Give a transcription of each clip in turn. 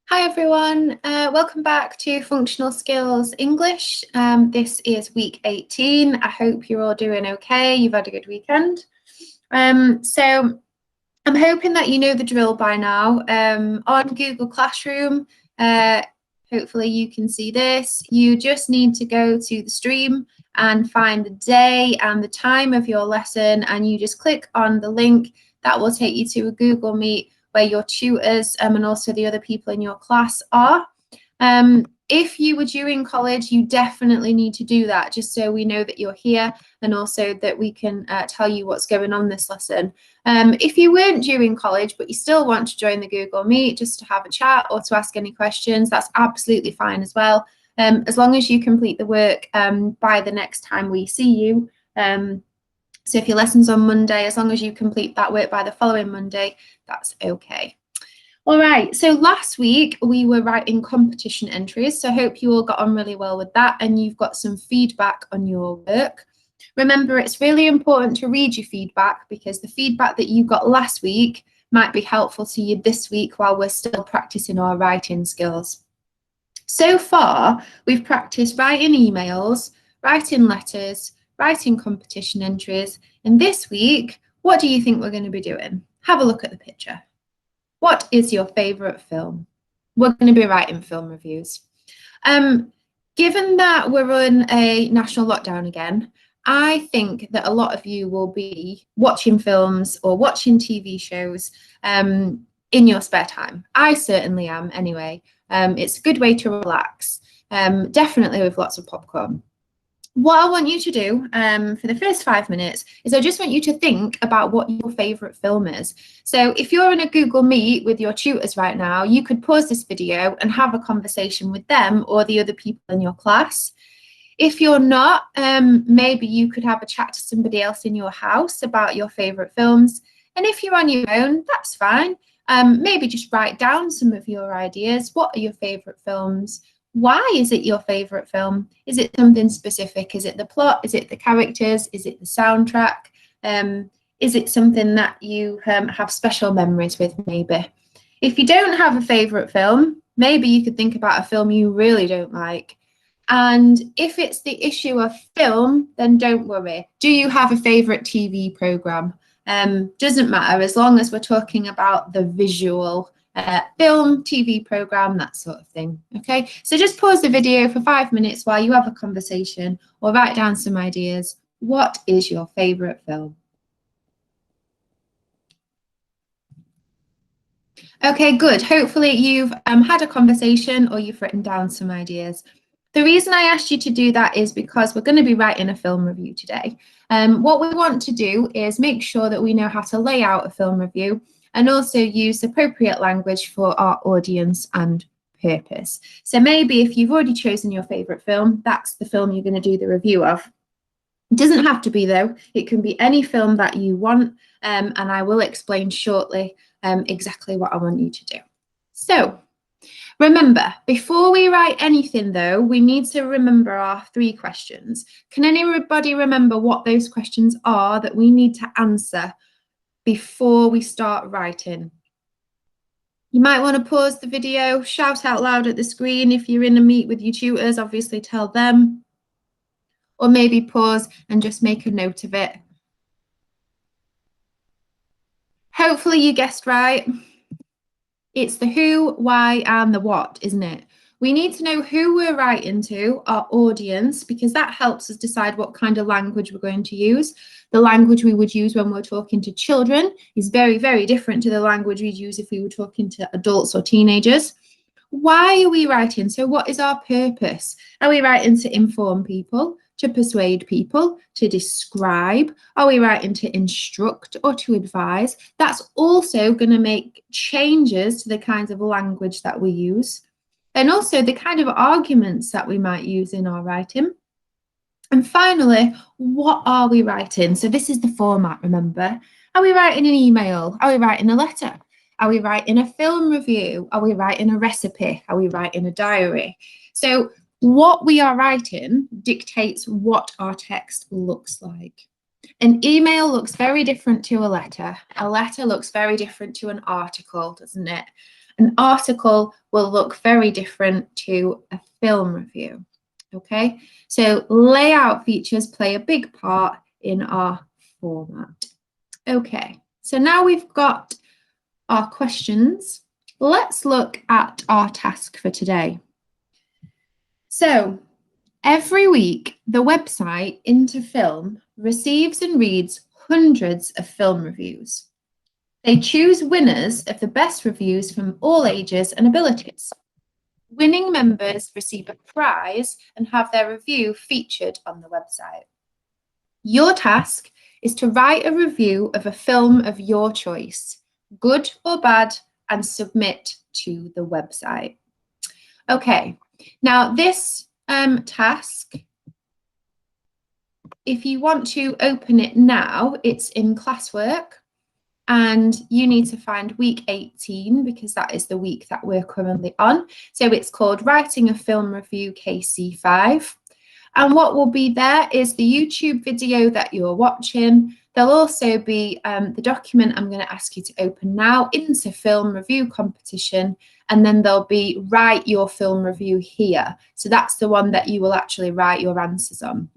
Hi everyone, welcome back to Functional Skills English. This is week 18. I hope you're all doing okay. You've had a good weekend. So I'm hoping that you know the drill by now. On Google Classroom, hopefully you can see this. You just need to go to the stream and find the day and the time of your lesson, and you just click on the link. That will take you to a Google Meet where your tutors and also the other people in your class are. If you were due in college, you definitely need to do that just so we know that you're here and also that we can tell you what's going on this lesson. If you weren't due in college, but you still want to join the Google Meet just to have a chat or to ask any questions, that's absolutely fine as well. As long as you complete the work by the next time we see you. So if your lesson's on Monday, as long as you complete that work by the following Monday, that's okay. All right, so last week we were writing competition entries, so I hope you all got on really well with that and you've got some feedback on your work. Remember, it's really important to read your feedback because the feedback that you got last week might be helpful to you this week while we're still practicing our writing skills. So far, we've practiced writing emails, writing letters, writing competition entries, and this week, what do you think we're going to be doing? Have a look at the picture. What is your favourite film? We're going to be writing film reviews. Given that we're in a national lockdown again, I think that a lot of you will be watching films or watching TV shows in your spare time. I certainly am anyway. It's a good way to relax, definitely with lots of popcorn. What I want you to do for the first 5 minutes is I just want you to think about what your favourite film is. So if you're in a Google Meet with your tutors right now, you could pause this video and have a conversation with them or the other people in your class. If you're not, maybe you could have a chat to somebody else in your house about your favourite films. And if you're on your own, that's fine. Maybe just write down some of your ideas. What are your favourite films? Why is it your favourite film? Is it something specific? Is it the plot? Is it the characters? Is it the soundtrack? Is it something that you have special memories with, maybe? If you don't have a favourite film, maybe you could think about a film you really don't like. And if it's the issue of film, then don't worry. Do you have a favourite TV programme? Doesn't matter, as long as we're talking about the visual film, TV program, that sort of thing. Okay, so just pause the video for 5 minutes while you have a conversation or write down some ideas. What is your favourite film? Okay, good. Hopefully you've had a conversation or you've written down some ideas. The reason I asked you to do that is because we're going to be writing a film review today. What we want to do is make sure that we know how to lay out a film review and also use appropriate language for our audience and purpose. So maybe if you've already chosen your favourite film, that's the film you're going to do the review of. It doesn't have to be though, it can be any film that you want, and I will explain shortly exactly what I want you to do. So remember, before we write anything though, we need to remember our 3 questions. Can anybody remember what those questions are that we need to answer before we start writing? You might want to pause the video, shout out loud at the screen. If you're in a meet with your tutors, obviously tell them. Or maybe pause and just make a note of it. Hopefully you guessed right. It's the who, why, and the what, isn't it? We need to know who we're writing to, our audience, because that helps us decide what kind of language we're going to use. The language we would use when we're talking to children is very, very different to the language we'd use if we were talking to adults or teenagers. Why are we writing? So what is our purpose? Are we writing to inform people, to persuade people, to describe? Are we writing to instruct or to advise? That's also going to make changes to the kinds of language that we use. And also the kind of arguments that we might use in our writing. And finally, what are we writing? So this is the format, remember. Are we writing an email? Are we writing a letter? Are we writing a film review? Are we writing a recipe? Are we writing a diary? So what we are writing dictates what our text looks like. An email looks very different to a letter. A letter looks very different to an article, doesn't it? An article will look very different to a film review. Okay, so layout features play a big part in our format. Okay, so now we've got our questions. Let's look at our task for today. So every week, the website Into Film receives and reads hundreds of film reviews. They choose winners of the best reviews from all ages and abilities. Winning members receive a prize and have their review featured on the website. Your task is to write a review of a film of your choice, good or bad, and submit to the website. Okay, now this task, if you want to open it now, it's in classwork. And you need to find week 18 because that is the week that we're currently on. So it's called Writing a Film Review KC5. And what will be there is the YouTube video that you're watching. There'll also be the document I'm going to ask you to open now, Into Film Review Competition. And then there'll be Write Your Film Review here. So that's the one that you will actually write your answers on.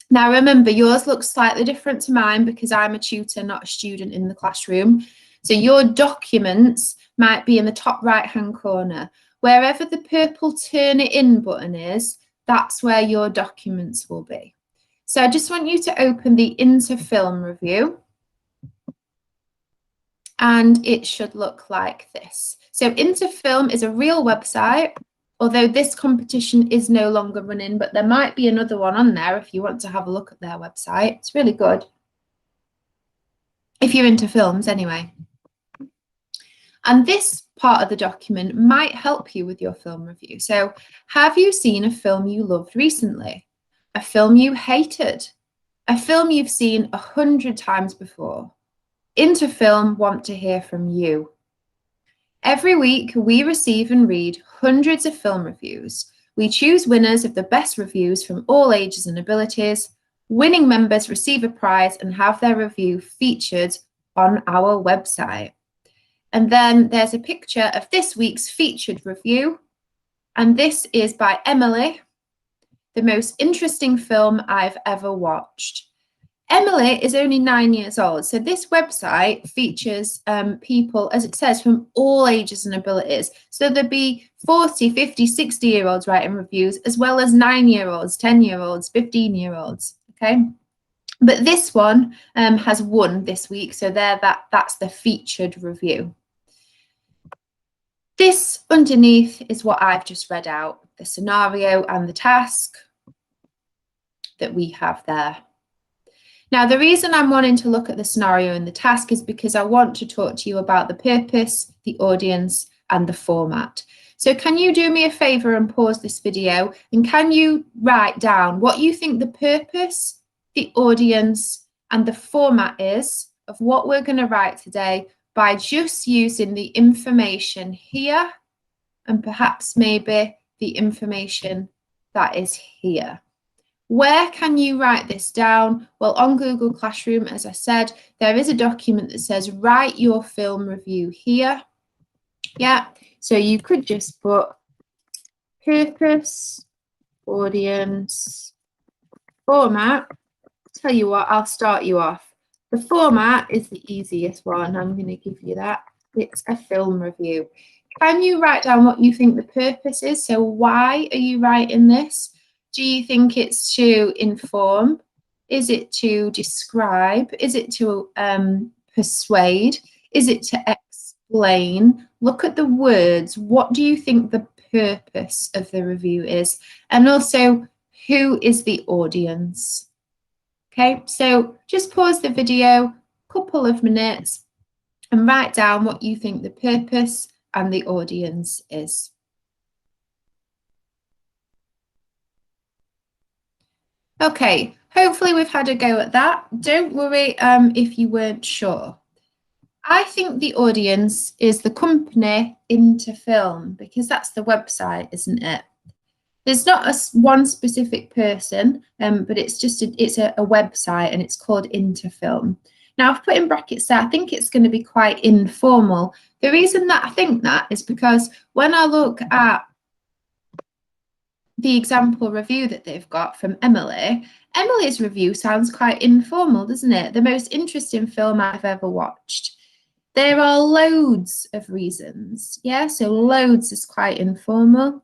Now, remember, yours looks slightly different to mine because I'm a tutor, not a student in the classroom. So your documents might be in the top right-hand corner. Wherever the purple Turn It In button is, that's where your documents will be. So I just want you to open the Into Film Review. And it should look like this. So Into Film is a real website. Although this competition is no longer running, but there might be another one on there if you want to have a look at their website. It's really good. If you're into films, anyway. And this part of the document might help you with your film review. So, have you seen a film you loved recently? A film you hated? A film you've seen 100 times before? Into Film want to hear from you. Every week, we receive and read hundreds of film reviews. We choose winners of the best reviews from all ages and abilities. Winning members receive a prize and have their review featured on our website. And then there's a picture of this week's featured review. And this is by Emily, the most interesting film I've ever watched. Emily is only 9 years old, so this website features people, as it says, from all ages and abilities. So there'll be 40, 50, 60-year-olds writing reviews, as well as 9-year-olds, 10-year-olds, 15-year-olds, okay? But this one has won this week, so that's the featured review. This underneath is what I've just read out, the scenario and the task that we have there. Now, the reason I'm wanting to look at the scenario and the task is because I want to talk to you about the purpose, the audience, and the format. So can you do me a favor and pause this video, and can you write down what you think the purpose, the audience, and the format is of what we're going to write today by just using the information here and perhaps maybe the information that is here. Where can you write this down? Well, on Google Classroom, as I said, there is a document that says write your film review here. Yeah, so you could just put purpose, audience, format. Tell you what, I'll start you off. The format is the easiest one. I'm going to give you that. It's a film review. Can you write down what you think the purpose is? So why are you writing this? Do you think it's to inform? Is it to describe? Is it to persuade? Is it to explain? Look at the words. What do you think the purpose of the review is? And also, who is the audience? Okay, so just pause the video, couple of minutes, and write down what you think the purpose and the audience is. Okay, hopefully we've had a go at that. Don't worry if you weren't sure. I think the audience is the company Into Film, because that's the website, isn't it? There's not one specific person, but it's just it's a website and it's called Into Film. Now, I've put in brackets there, I think it's going to be quite informal. The reason that I think that is because when I look at the example review that they've got from Emily, Emily's review sounds quite informal, doesn't it? The most interesting film I've ever watched. There are loads of reasons, yeah? So loads is quite informal.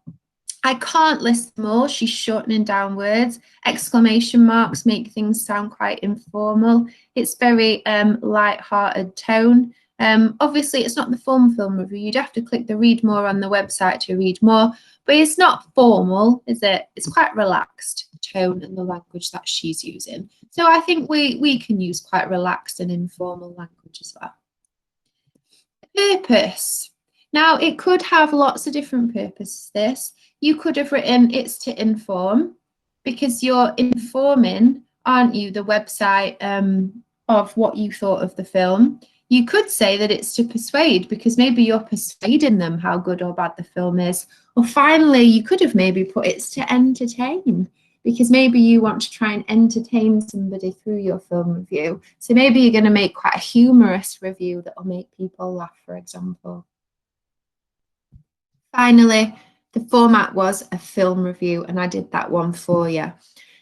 I can't list them all. She's shortening down words. Exclamation marks make things sound quite informal. It's very light-hearted tone. Obviously, it's not the full film review. You'd have to click the read more on the website to read more, but it's not formal, is it? It's quite relaxed tone and the language that she's using. So I think we can use quite relaxed and informal language as well. Purpose. Now, it could have lots of different purposes, this. You could have written it's to inform, because you're informing, aren't you, the website of what you thought of the film. You could say that it's to persuade, because maybe you're persuading them how good or bad the film is. Or finally, you could have maybe put it's to entertain, because maybe you want to try and entertain somebody through your film review. So maybe you're going to make quite a humorous review that will make people laugh, for example. Finally, the format was a film review, and I did that one for you.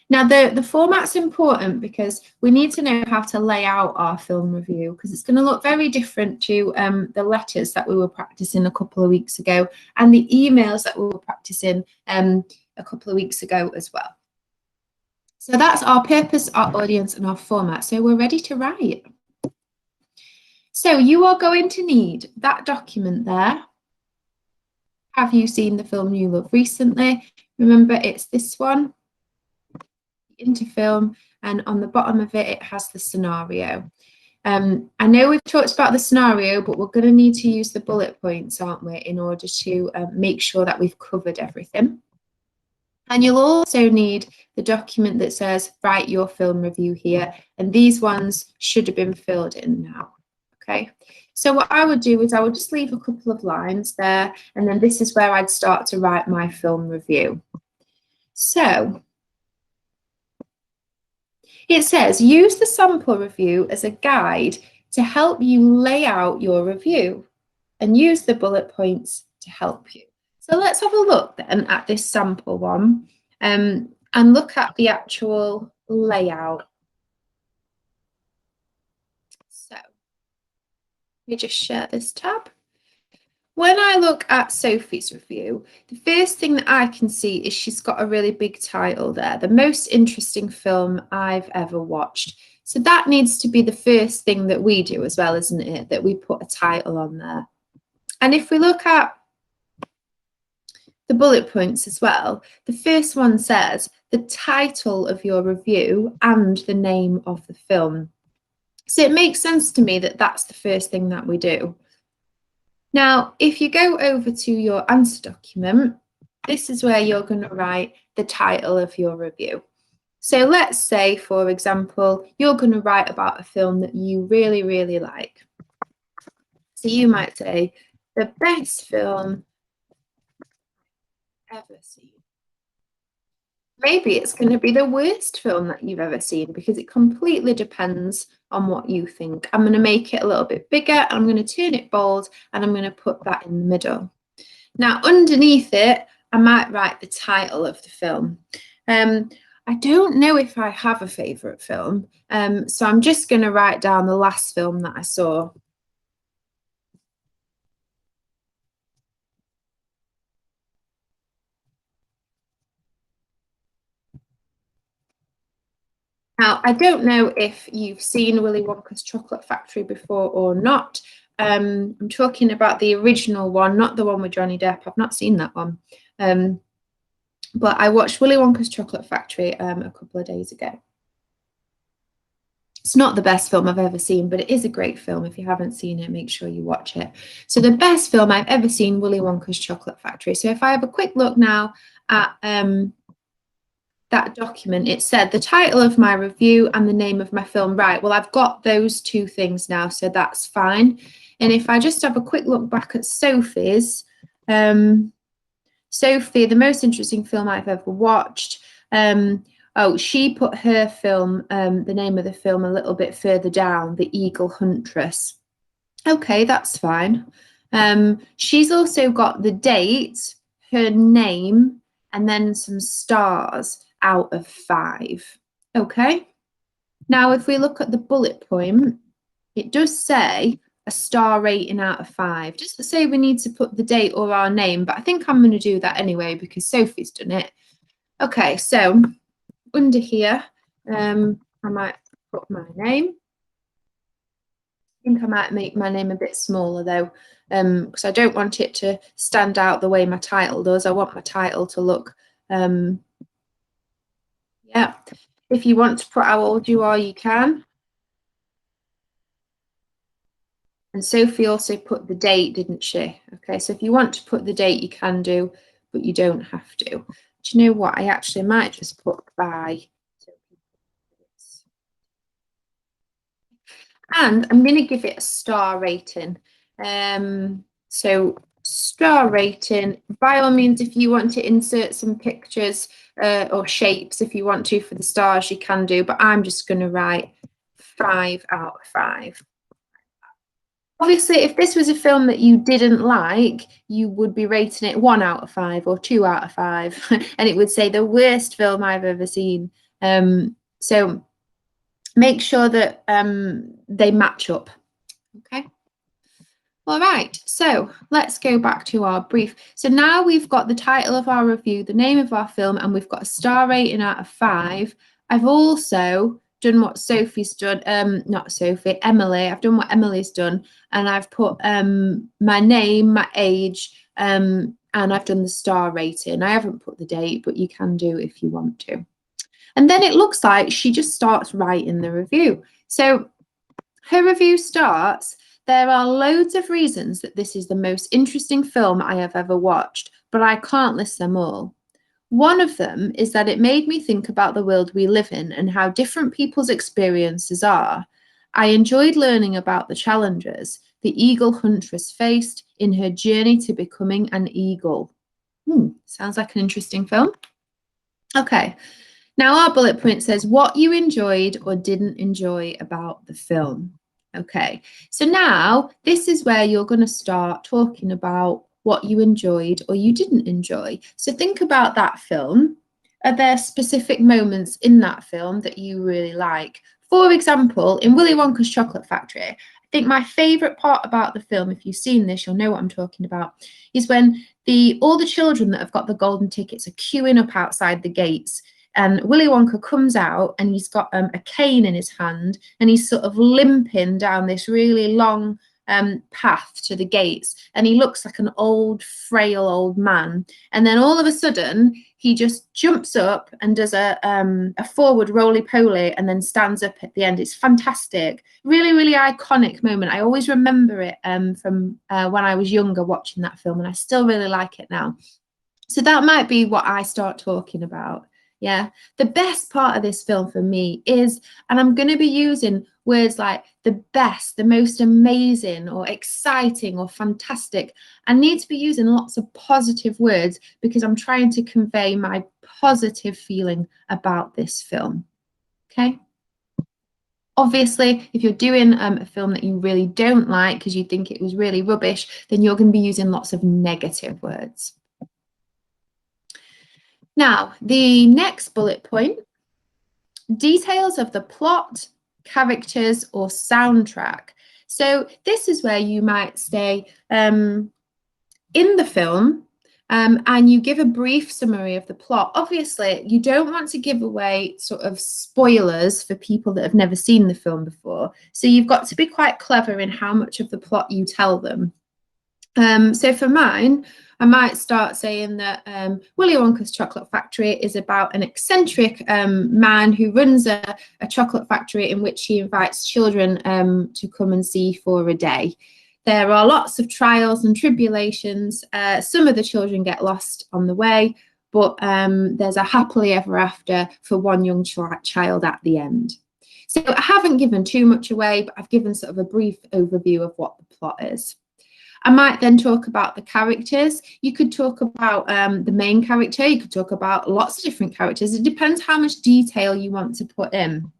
Now, the format's important because we need to know how to lay out our film review, because it's going to look very different to the letters that we were practicing a couple of weeks ago and the emails that we were practicing a couple of weeks ago as well. So that's our purpose, our audience, and our format. So we're ready to write. So you are going to need that document there. Have you seen the film you love recently? Remember, it's this one, into film, and on the bottom of it, it has the scenario. I know we've talked about the scenario, but we're going to need to use the bullet points, aren't we, in order to make sure that we've covered everything. And you'll also need the document that says, write your film review here. And these ones should have been filled in now, okay? So what I would do is I would just leave a couple of lines there, and then this is where I'd start to write my film review. So it says, use the sample review as a guide to help you lay out your review, and use the bullet points to help you. So let's have a look then at this sample one and look at the actual layout. So let me just share this tab. When I look at Sophie's review, the first thing that I can see is she's got a really big title there, the most interesting film I've ever watched. So that needs to be the first thing that we do as well, isn't it? That we put a title on there. And if we look at the bullet points as well, the first one says the title of your review and the name of the film. So it makes sense to me that that's the first thing that we do. Now, if you go over to your answer document, this is where you're going to write the title of your review. So let's say, for example, you're going to write about a film that you really, really like. So you might say, the best film ever seen. Maybe it's going to be the worst film that you've ever seen, because it completely depends on what you think. I'm going to make it a little bit bigger, and I'm going to turn it bold, and I'm going to put that in the middle. Now, underneath it, I might write the title of the film. I don't know if I have a favourite film, so I'm just going to write down the last film that I saw. Now, I don't know if you've seen Willy Wonka's Chocolate Factory before or not. I'm talking about the original one, not the one with Johnny Depp. I've not seen that one. But I watched Willy Wonka's Chocolate Factory a couple of days ago. It's not the best film I've ever seen, but it is a great film. If you haven't seen it, make sure you watch it. So the best film I've ever seen, Willy Wonka's Chocolate Factory. So if I have a quick look now at that document, it said the title of my review and the name of my film. Right, well, I've got those two things now, so that's fine. And if I just have a quick look back at Sophie's, Sophie, the most interesting film I've ever watched. Oh, she put her film, the name of the film, a little bit further down, The Eagle Huntress. Okay, that's fine. She's also got the date, her name, and then some stars out of 5. Okay. Now, if we look at the bullet point, it does say a star rating out of 5. Just to say we need to put the date or our name, but I think I'm going to do that anyway because Sophie's done it. Okay, so under here, I might put my name. I think I might make my name a bit smaller though, because I don't want it to stand out the way my title does. I want my title to look, yeah. If you want to put how old you are, you can. And Sophie also put the date, didn't she? Okay, so if you want to put the date, you can do, but you don't have to. Do you know what? I actually might just put by. And I'm going to give it a star rating. So star rating, by all means, if you want to insert some pictures or shapes, if you want to for the stars, you can do, but I'm just going to write 5 out of 5. Obviously, if this was a film that you didn't like, you would be rating it 1 out of 5 or 2 out of 5, and it would say the worst film I've ever seen. So make sure that they match up. Okay. All right, so let's go back to our brief. So now we've got the title of our review, the name of our film, and we've got a star rating out of 5. I've also done what Sophie's done, not Sophie, Emily. I've done what Emily's done, and I've put my name, my age, and I've done the star rating. I haven't put the date, but you can do if you want to. And then it looks like she just starts writing the review. So her review starts, there are loads of reasons that this is the most interesting film I have ever watched, but I can't list them all. One of them is that it made me think about the world we live in and how different people's experiences are. I enjoyed learning about the challenges the eagle huntress faced in her journey to becoming an eagle. Sounds like an interesting film. Okay. Now our bullet point says what you enjoyed or didn't enjoy about the film. Okay, so now this is where you're going to start talking about what you enjoyed or you didn't enjoy. So think about that film. Are there specific moments in that film that you really like? For example, in Willy Wonka's Chocolate Factory, I think my favourite part about the film, if you've seen this, you'll know what I'm talking about, is when all the children that have got the golden tickets are queuing up outside the gates. And Willy Wonka comes out and he's got a cane in his hand and he's sort of limping down this really long path to the gates. And he looks like an old, frail old man. And then all of a sudden, he just jumps up and does a forward roly-poly and then stands up at the end. It's fantastic. Really, really iconic moment. I always remember it from when I was younger watching that film, and I still really like it now. So that might be what I start talking about. Yeah, the best part of this film for me is, and I'm going to be using words like the best, the most amazing, or exciting, or fantastic. I need to be using lots of positive words because I'm trying to convey my positive feeling about this film. Okay. Obviously, if you're doing a film that you really don't like because you think it was really rubbish, then you're going to be using lots of negative words. Now, the next bullet point, details of the plot, characters, or soundtrack. So this is where you might stay in the film and you give a brief summary of the plot. Obviously, you don't want to give away sort of spoilers for people that have never seen the film before. So you've got to be quite clever in how much of the plot you tell them. So for mine, I might start saying that Willy Wonka's Chocolate Factory is about an eccentric man who runs a chocolate factory in which he invites children to come and see for a day. There are lots of trials and tribulations. Some of the children get lost on the way, but there's a happily ever after for one young child at the end. So I haven't given too much away, but I've given sort of a brief overview of what the plot is. I might then talk about the characters. You could talk about the main character. You could talk about lots of different characters. It depends how much detail you want to put in.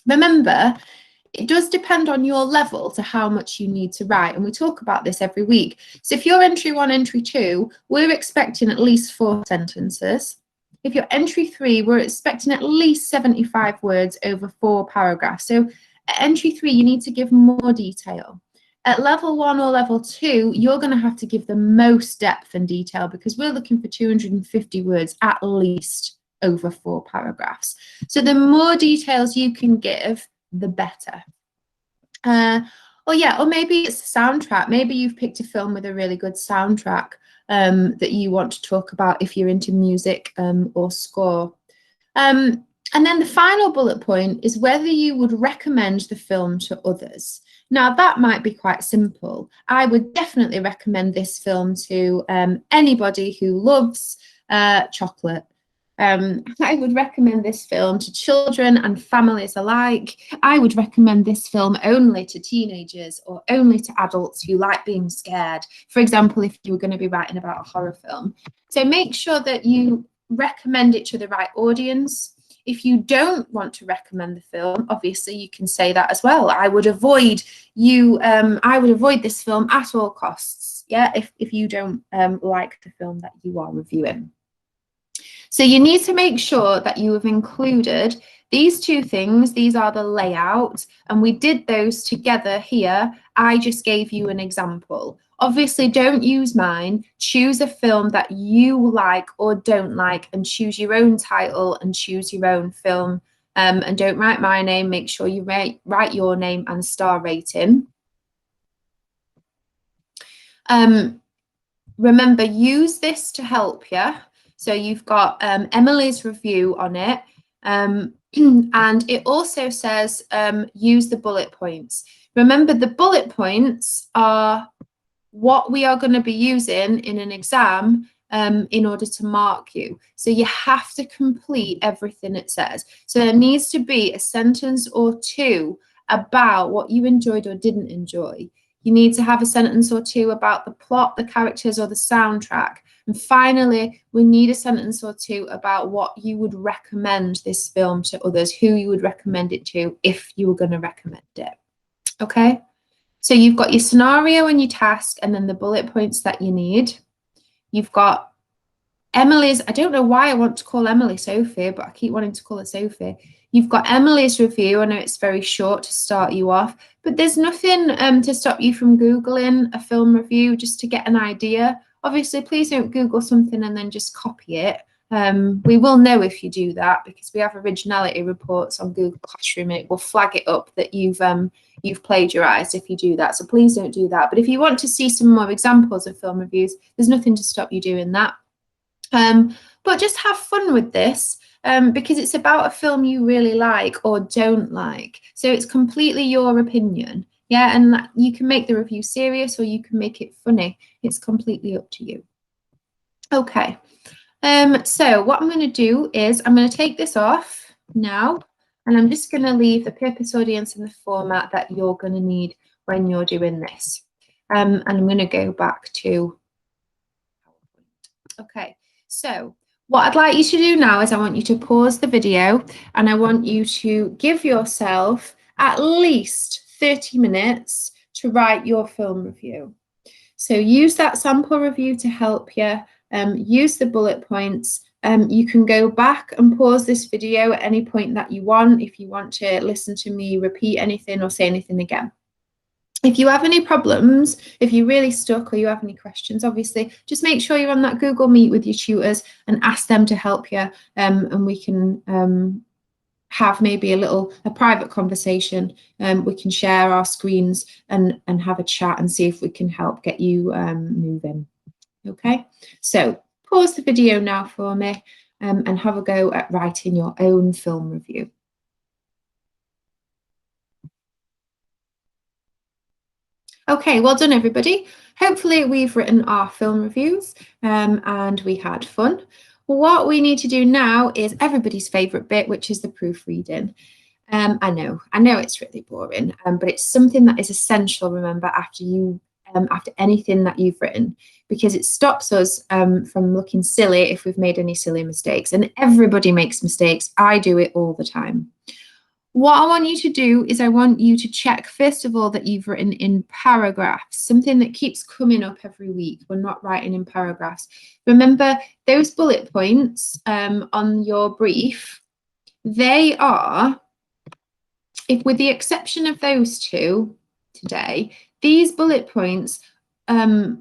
Remember, it does depend on your level to how much you need to write, and we talk about this every week. So if you're entry 1, entry 2, we're expecting at least 4 sentences. If you're entry 3, we're expecting at least 75 words over 4 paragraphs. So at entry 3, you need to give more detail. At level 1 or level 2, you're going to have to give the most depth and detail, because we're looking for 250 words at least over 4 paragraphs. So the more details you can give, the better. Or maybe it's a soundtrack. Maybe you've picked a film with a really good soundtrack that you want to talk about if you're into music or score. And then the final bullet point is whether you would recommend the film to others. Now, that might be quite simple. I would definitely recommend this film to anybody who loves chocolate. I would recommend this film to children and families alike. I would recommend this film only to teenagers or only to adults who like being scared. For example, if you were going to be writing about a horror film. So make sure that you recommend it to the right audience. If you don't want to recommend the film, obviously you can say that as well. I would avoid this film at all costs. Yeah, if you don't like the film that you are reviewing. So you need to make sure that you have included these 2 things. These are the layout, and we did those together here. I just gave you an example. Obviously, don't use mine. Choose a film that you like or don't like, and choose your own title and choose your own film. And don't write my name. Make sure you write your name and star rating. Remember, use this to help you. So you've got Emily's review on it. And it also says use the bullet points. Remember, the bullet points are what we are going to be using in an exam in order to mark you. So you have to complete everything it says. So there needs to be a sentence or 2 about what you enjoyed or didn't enjoy. You need to have a sentence or 2 about the plot, the characters, or the soundtrack. And finally, we need a sentence or 2 about what you would recommend this film to others, who you would recommend it to if you were going to recommend it. Okay? So you've got your scenario and your task, and then the bullet points that you need. You've got Emily's, I don't know why I want to call Emily Sophie, but I keep wanting to call her Sophie. You've got Emily's review. I know it's very short to start you off, but there's nothing to stop you from Googling a film review just to get an idea. Obviously, please don't Google something and then just copy it. We will know if you do that, because we have originality reports on Google Classroom. It will flag it up that you've plagiarized if you do that. So please don't do that. But if you want to see some more examples of film reviews, there's nothing to stop you doing that. But just have fun with this. Because it's about a film you really like or don't like. So it's completely your opinion. Yeah, and you can make the review serious or you can make it funny. It's completely up to you. Okay, so what I'm going to do is I'm going to take this off now, and I'm just going to leave the purpose audience in the format that you're going to need when you're doing this. And I'm going to go back to PowerPoint. Okay, so what I'd like you to do now is I want you to pause the video, and I want you to give yourself at least 30 minutes to write your film review. So use that sample review to help you. Use the bullet points. You can go back and pause this video at any point that you want if you want to listen to me repeat anything or say anything again. If you have any problems, if you're really stuck or you have any questions, obviously, just make sure you're on that Google Meet with your tutors and ask them to help you, and we can have maybe a private conversation. We can share our screens and have a chat and see if we can help get you moving. Okay, so pause the video now for me and have a go at writing your own film review. Okay, well done everybody. Hopefully we've written our film reviews and we had fun. What we need to do now is everybody's favourite bit, which is the proofreading. I know it's really boring, but it's something that is essential, remember, after you after anything that you've written, because it stops us from looking silly if we've made any silly mistakes. And everybody makes mistakes. I do it all the time. What I want you to do is I want you to check, first of all, that you've written in paragraphs, something that keeps coming up every week. We're not writing in paragraphs. Remember, those bullet points on your brief, they are, if with the exception of those two today, these bullet points, they're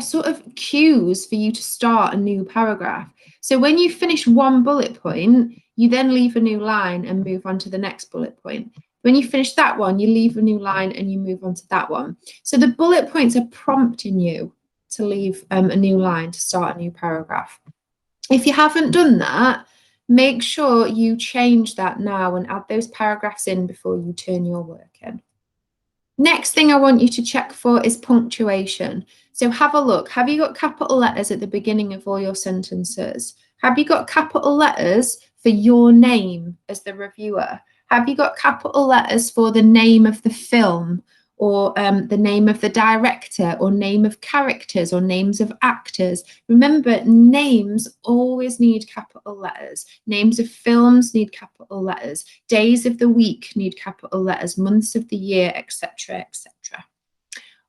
sort of cues for you to start a new paragraph. So when you finish one bullet point, you then leave a new line and move on to the next bullet point. When you finish that one, you leave a new line and you move on to that one. So the bullet points are prompting you to leave a new line to start a new paragraph. If you haven't done that, make sure you change that now and add those paragraphs in before you turn your work in. Next thing I want you to check for is punctuation. So have a look. Have you got capital letters at the beginning of all your sentences? Have you got capital letters for your name as the reviewer? Have you got capital letters for the name of the film, or the name of the director, or name of characters, or names of actors? Remember, names always need capital letters. Names of films need capital letters. Days of the week need capital letters. Months of the year, etc., etc.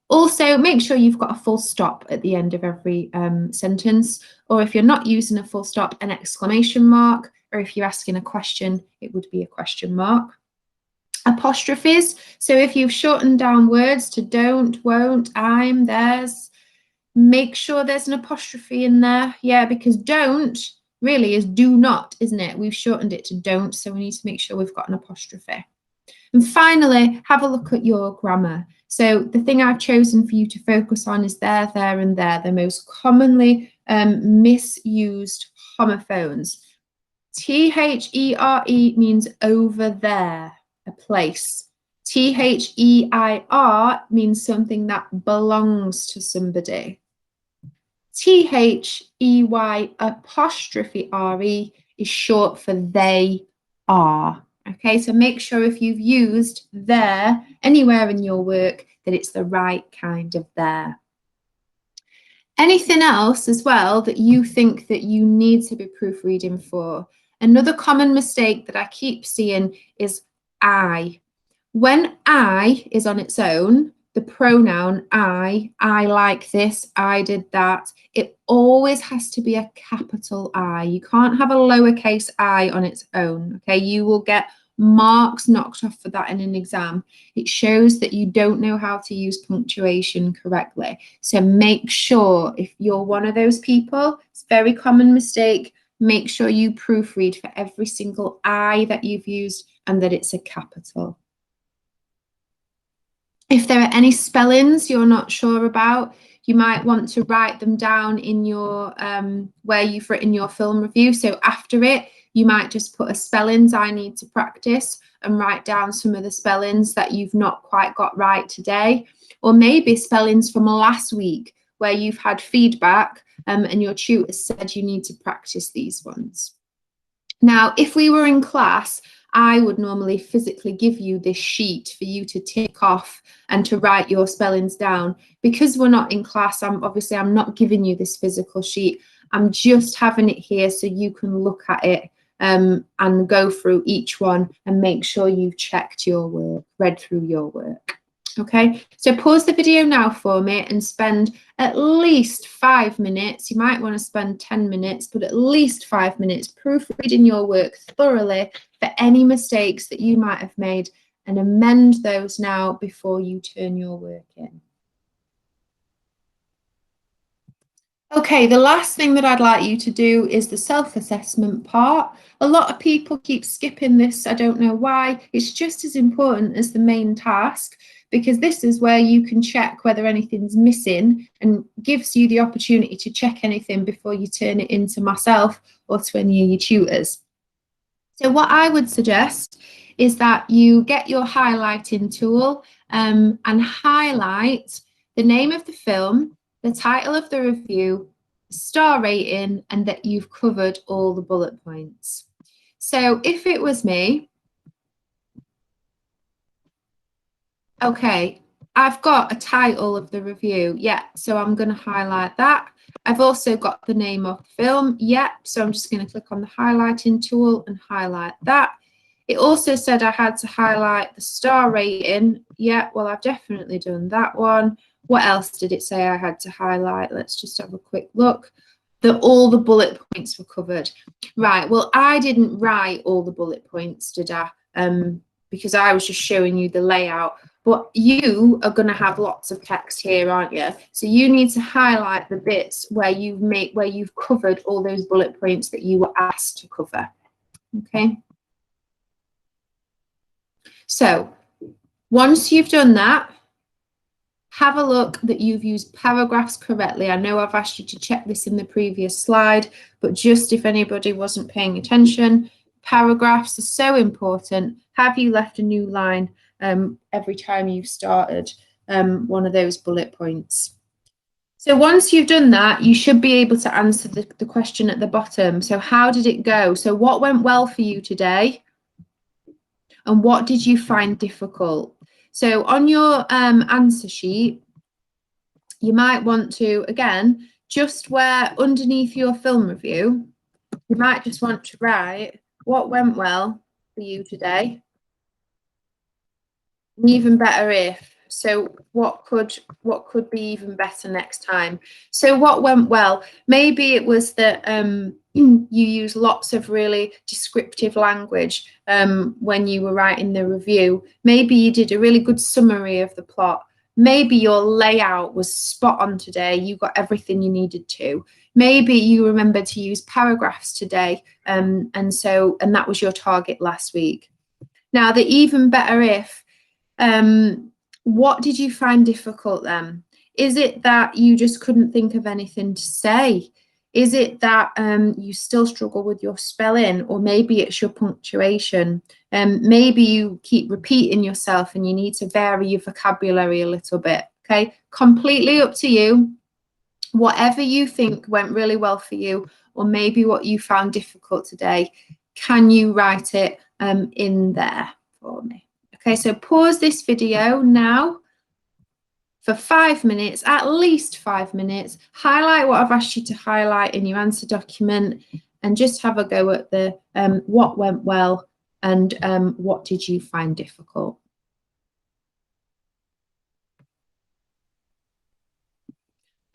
Also, make sure you've got a full stop at the end of every sentence, or if you're not using a full stop, an exclamation mark, or if you're asking a question, it would be a question mark. Apostrophes, so if you've shortened down words to don't, won't, I'm, there's, make sure there's an apostrophe in there. Yeah, because don't really is do not, isn't it? We've shortened it to don't, so we need to make sure we've got an apostrophe. And finally, have a look at your grammar. So the thing I've chosen for you to focus on is there, and there, the most commonly misused homophones. T-H-E-R-E means over there, a place. T-H-E-I-R means something that belongs to somebody. T-H-E-Y apostrophe R-E is short for they are. Okay, so make sure if you've used there anywhere in your work that it's the right kind of there. Anything else as well that you think that you need to be proofreading for? Another common mistake that I keep seeing is I. When I is on its own, the pronoun I like this, I did that, it always has to be a capital I. You can't have a lowercase I on its own, okay? You will get marks knocked off for that in an exam. It shows that you don't know how to use punctuation correctly. So make sure, if you're one of those people, it's a very common mistake, make sure you proofread for every single I that you've used and that it's a capital. If there are any spellings you're not sure about, you might want to write them down in your where you've written your film review. So after it, you might just put a spellings I need to practice and write down some of the spellings that you've not quite got right today, or maybe spellings from last week where you've had feedback and your tutor said you need to practice these ones. Now, if we were in class, I would normally physically give you this sheet for you to tick off and to write your spellings down. Because we're not in class, I'm not giving you this physical sheet. I'm just having it here so you can look at it and go through each one and make sure you've checked your work, read through your work. Okay, so pause the video now for me and spend at least 5 minutes. You might want to spend 10 minutes, but at least 5 minutes proofreading your work thoroughly for any mistakes that you might have made, and amend those now before you turn your work in. Okay, the last thing that I'd like you to do is the self-assessment part. A lot of people keep skipping this. I don't know why. It's just as important as the main task, because this is where you can check whether anything's missing and gives you the opportunity to check anything before you turn it into myself or to any of your tutors. So what I would suggest is that you get your highlighting tool and highlight the name of the film, the title of the review, star rating, and that you've covered all the bullet points. So if it was me, okay, I've got a title of the review, yeah, so I'm going to highlight that. I've also got the name of the film, yeah, so I'm just going to click on the highlighting tool and highlight that. It also said I had to highlight the star rating, yeah, well, I've definitely done that one. What else did it say I had to highlight? Let's just have a quick look. That all the bullet points were covered. Right, well, I didn't write all the bullet points, did I? Because I was just showing you the layout. But you are going to have lots of text here, aren't you? So you need to highlight the bits where you've covered all those bullet points that you were asked to cover. Okay. So once you've done that, have a look that you've used paragraphs correctly. I know I've asked you to check this in the previous slide, but just if anybody wasn't paying attention, paragraphs are so important. Have you left a new line every time you've started one of those bullet points? So once you've done that, you should be able to answer the question at the bottom. So how did it go? So what went well for you today? And what did you find difficult? So on your answer sheet, you might want to, again, just where underneath your film review, you might just want to write what went well for you today. And even better if. So what could be even better next time? So what went well? Maybe it was that you use lots of really descriptive language when you were writing the review. Maybe you did a really good summary of the plot. Maybe your layout was spot on today. You got everything you needed to. Maybe you remembered to use paragraphs today, and that was your target last week. Now, the even better if. What did you find difficult then? Is it that you just couldn't think of anything to say? Is it that you still struggle with your spelling, or maybe it's your punctuation? Maybe you keep repeating yourself and you need to vary your vocabulary a little bit. Okay, completely up to you. Whatever you think went really well for you, or maybe what you found difficult today, can you write it in there for me? Okay, so pause this video now for 5 minutes, at least 5 minutes. Highlight what I've asked you to highlight in your answer document and just have a go at the what went well and what did you find difficult.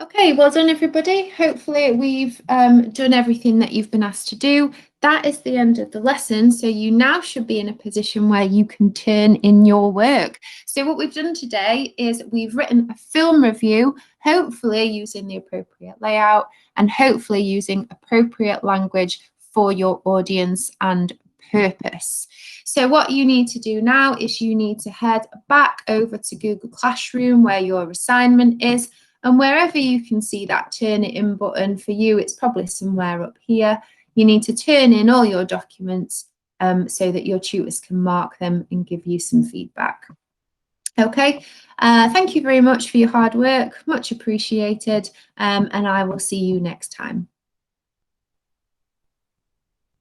Okay, well done everybody. Hopefully we've done everything that you've been asked to do. That is the end of the lesson. So you now should be in a position where you can turn in your work. So what we've done today is we've written a film review, hopefully using the appropriate layout and hopefully using appropriate language for your audience and purpose. So what you need to do now is you need to head back over to Google Classroom where your assignment is. And wherever you can see that turn it in button, for you, it's probably somewhere up here. You need to turn in all your documents so that your tutors can mark them and give you some feedback. Okay, thank you very much for your hard work, much appreciated, and I will see you next time.